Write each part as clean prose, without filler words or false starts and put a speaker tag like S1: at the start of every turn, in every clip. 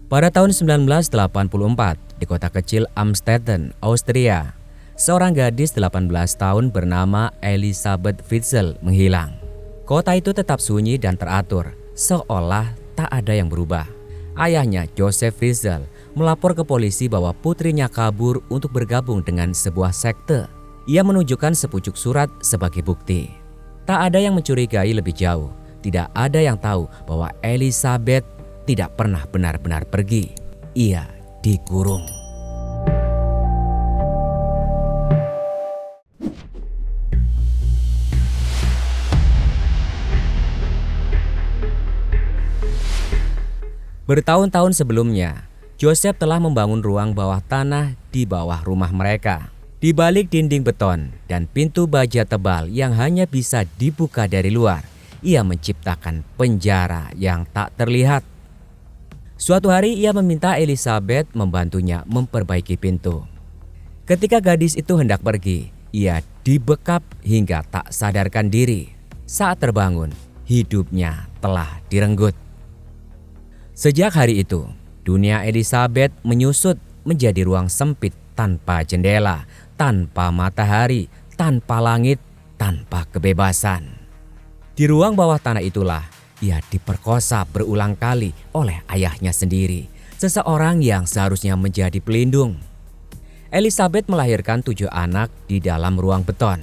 S1: Pada tahun 1984, di kota kecil Amstetten, Austria, seorang gadis 18 tahun bernama Elisabeth Fritzl menghilang. Kota itu tetap sunyi dan teratur, seolah tak ada yang berubah. Ayahnya, Joseph Fritzl, melapor ke polisi bahwa putrinya kabur untuk bergabung dengan sebuah sekte. Ia menunjukkan sepucuk surat sebagai bukti. Tak ada yang mencurigai lebih jauh. Tidak ada yang tahu bahwa Elisabeth tidak pernah benar-benar pergi. Ia dikurung. Bertahun-tahun sebelumnya, Joseph telah membangun ruang bawah tanah di bawah rumah mereka. Di balik dinding beton dan pintu baja tebal yang hanya bisa dibuka dari luar, ia menciptakan penjara yang tak terlihat. Suatu hari ia meminta Elisabeth membantunya memperbaiki pintu. Ketika gadis itu hendak pergi, ia dibekap hingga tak sadarkan diri. Saat terbangun, hidupnya telah direnggut. Sejak hari itu, dunia Elisabeth menyusut menjadi ruang sempit tanpa jendela, tanpa matahari, tanpa langit, tanpa kebebasan. Di ruang bawah tanah itulah ia diperkosa berulang kali oleh ayahnya sendiri, seseorang yang seharusnya menjadi pelindung. Elisabeth melahirkan 7 anak di dalam ruang beton.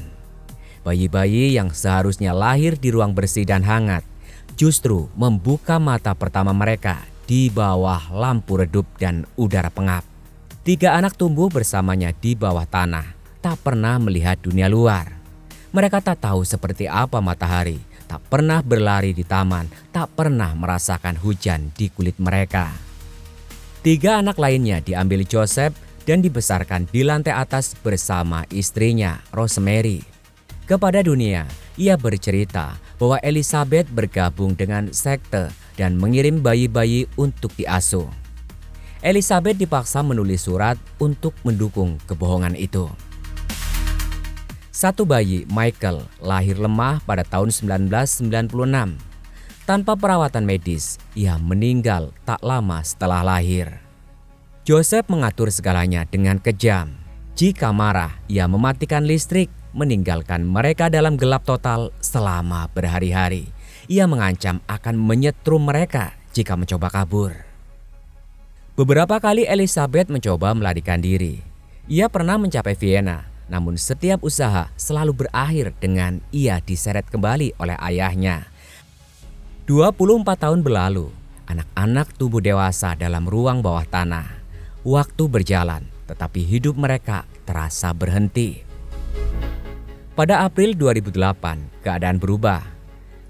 S1: Bayi-bayi yang seharusnya lahir di ruang bersih dan hangat, justru membuka mata pertama mereka di bawah lampu redup dan udara pengap. 3 anak tumbuh bersamanya di bawah tanah, tak pernah melihat dunia luar. Mereka tak tahu seperti apa matahari, tak pernah berlari di taman, tak pernah merasakan hujan di kulit mereka. 3 anak lainnya diambil Joseph dan dibesarkan di lantai atas bersama istrinya, Rosemary. Kepada dunia, ia bercerita bahwa Elisabeth bergabung dengan sekte dan mengirim bayi-bayi untuk diasuh. Elisabeth dipaksa menulis surat untuk mendukung kebohongan itu. Satu bayi, Michael, lahir lemah pada tahun 1996. Tanpa perawatan medis, ia meninggal tak lama setelah lahir. Joseph mengatur segalanya dengan kejam. Jika marah, ia mematikan listrik, meninggalkan mereka dalam gelap total selama berhari-hari. Ia mengancam akan menyetrum mereka jika mencoba kabur. Beberapa kali Elisabeth mencoba melarikan diri. Ia pernah mencapai Vienna. Namun setiap usaha selalu berakhir dengan ia diseret kembali oleh ayahnya. 24 tahun berlalu, anak-anak tumbuh dewasa dalam ruang bawah tanah. Waktu berjalan, tetapi hidup mereka terasa berhenti. Pada April 2008, keadaan berubah.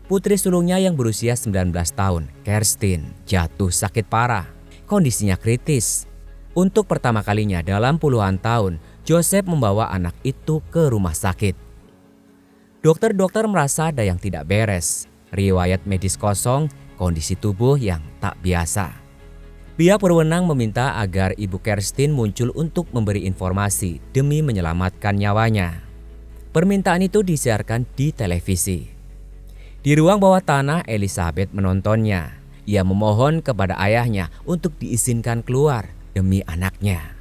S1: Putri sulungnya yang berusia 19 tahun, Kerstin, jatuh sakit parah. Kondisinya kritis. Untuk pertama kalinya dalam puluhan tahun, Joseph membawa anak itu ke rumah sakit. Dokter-dokter merasa ada yang tidak beres. Riwayat medis kosong, kondisi tubuh yang tak biasa. Pihak berwenang meminta agar Ibu Kerstin muncul untuk memberi informasi demi menyelamatkan nyawanya. Permintaan itu disiarkan di televisi. Di ruang bawah tanah, Elisabeth menontonnya. Ia memohon kepada ayahnya untuk diizinkan keluar demi anaknya.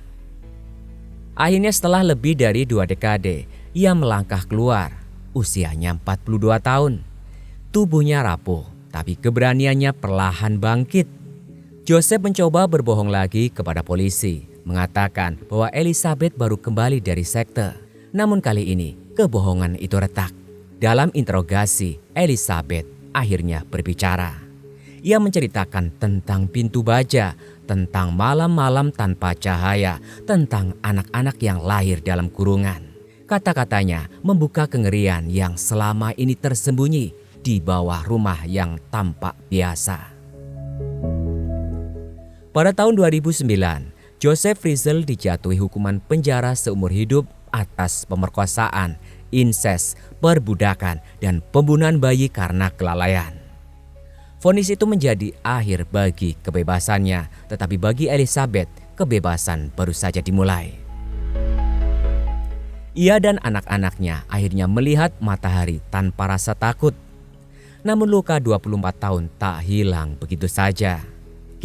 S1: Akhirnya setelah lebih dari 2 dekade, ia melangkah keluar. Usianya 42 tahun. Tubuhnya rapuh, tapi keberaniannya perlahan bangkit. Joseph mencoba berbohong lagi kepada polisi, mengatakan bahwa Elisabeth baru kembali dari sekte. Namun kali ini, kebohongan itu retak. Dalam interogasi, Elisabeth akhirnya berbicara. Ia menceritakan tentang pintu baja, tentang malam-malam tanpa cahaya, tentang anak-anak yang lahir dalam kurungan. Kata-katanya membuka kengerian yang selama ini tersembunyi di bawah rumah yang tampak biasa. Pada tahun 2009, Joseph Fritzl dijatuhi hukuman penjara seumur hidup atas pemerkosaan, insest, perbudakan, dan pembunuhan bayi karena kelalaian. Vonis itu menjadi akhir bagi kebebasannya, tetapi bagi Elisabeth, kebebasan baru saja dimulai. Ia dan anak-anaknya akhirnya melihat matahari tanpa rasa takut. Namun luka 24 tahun tak hilang begitu saja.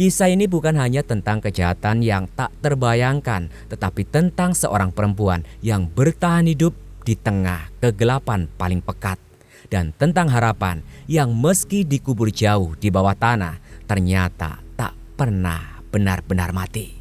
S1: Kisah ini bukan hanya tentang kejahatan yang tak terbayangkan, tetapi tentang seorang perempuan yang bertahan hidup di tengah kegelapan paling pekat. Dan tentang harapan yang meski dikubur jauh di bawah tanah, ternyata tak pernah benar-benar mati.